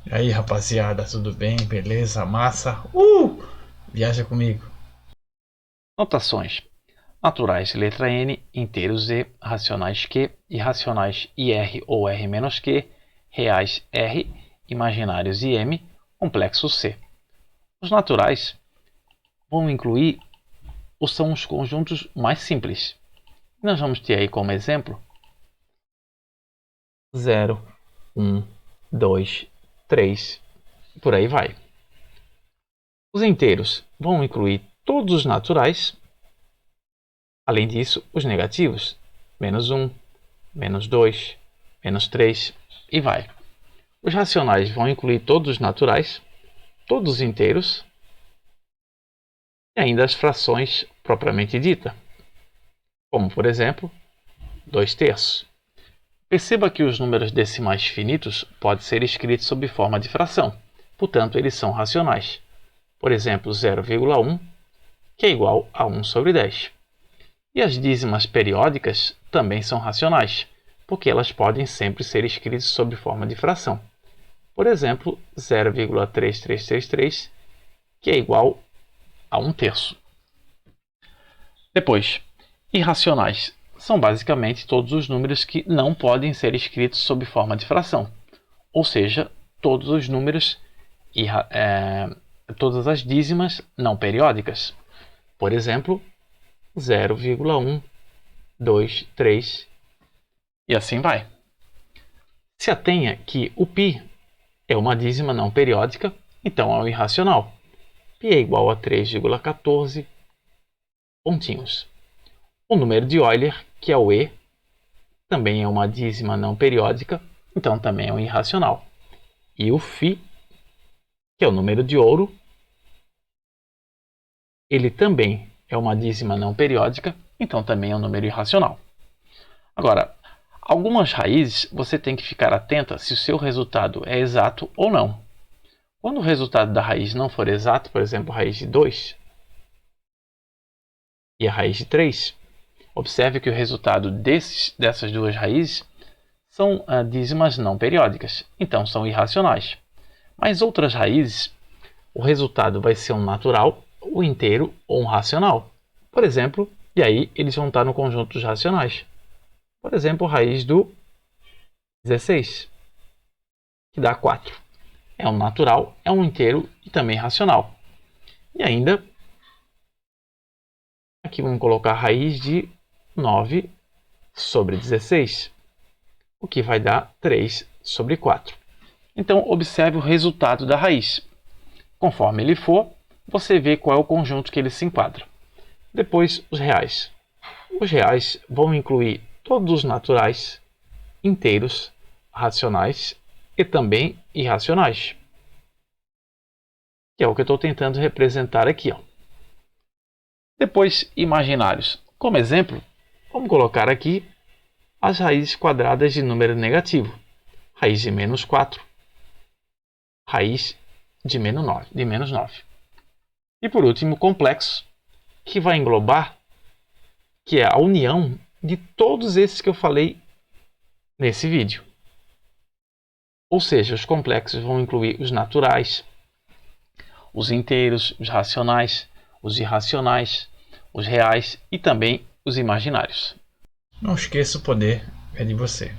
E aí, rapaziada, tudo bem? Beleza? Massa? Viaja comigo. Notações: naturais letra N, inteiros E, racionais Q, irracionais IR ou R-Q, reais R, imaginários IM, complexo C. Os naturais vão incluir ou são os conjuntos mais simples. Nós vamos ter aí como exemplo 0, 1, 2, 3, por aí vai. Os inteiros vão incluir todos os naturais. Além disso, os negativos, -1, -2, -3 e vai. Os racionais vão incluir todos os naturais, todos os inteiros e ainda as frações propriamente dita, como por exemplo 2/3. Perceba que os números decimais finitos podem ser escritos sob forma de fração, portanto eles são racionais. Por exemplo, 0,1, que é igual a 1/10. E as dízimas periódicas também são racionais, porque elas podem sempre ser escritas sob forma de fração. Por exemplo, 0,3333, que é igual a 1/3. Depois, irracionais são basicamente todos os números que não podem ser escritos sob forma de fração, ou seja, todos os números, todas as dízimas não periódicas. Por exemplo, 0,1, 2, 3 e assim vai. Se atenha que o π é uma dízima não periódica, então é um irracional. π é igual a 3,14 pontinhos. O número de Euler, que é o e, também é uma dízima não periódica, então também é um irracional. E o φ, que é o número de ouro, ele também é uma dízima não periódica, então também é um número irracional. Agora, algumas raízes você tem que ficar atenta se o seu resultado é exato ou não. Quando o resultado da raiz não for exato, por exemplo, a raiz de 2 e a raiz de 3, observe que o resultado dessas duas raízes são dízimas não periódicas, então são irracionais. Mas outras raízes, o resultado vai ser um natural, um inteiro ou um racional. Por exemplo, e aí eles vão estar no conjunto dos racionais. Por exemplo, a raiz do 16, que dá 4. É um natural, é um inteiro e também racional. E ainda, aqui vamos colocar a raiz de 9/16, o que vai dar 3/4. Então, observe o resultado da raiz. Conforme ele for, você vê qual é o conjunto que ele se enquadra. Depois, os reais. Os reais vão incluir todos os naturais, inteiros, racionais e também irracionais, que é o que eu estou tentando representar aqui. Depois, imaginários. Como exemplo, vamos colocar aqui as raízes quadradas de número negativo. Raiz de -4, raiz de -9. E por último, complexo, que vai englobar, que é a união de todos esses que eu falei nesse vídeo. Ou seja, os complexos vão incluir os naturais, os inteiros, os racionais, os irracionais, os reais e também os imaginários. Não esqueça, o poder é de você.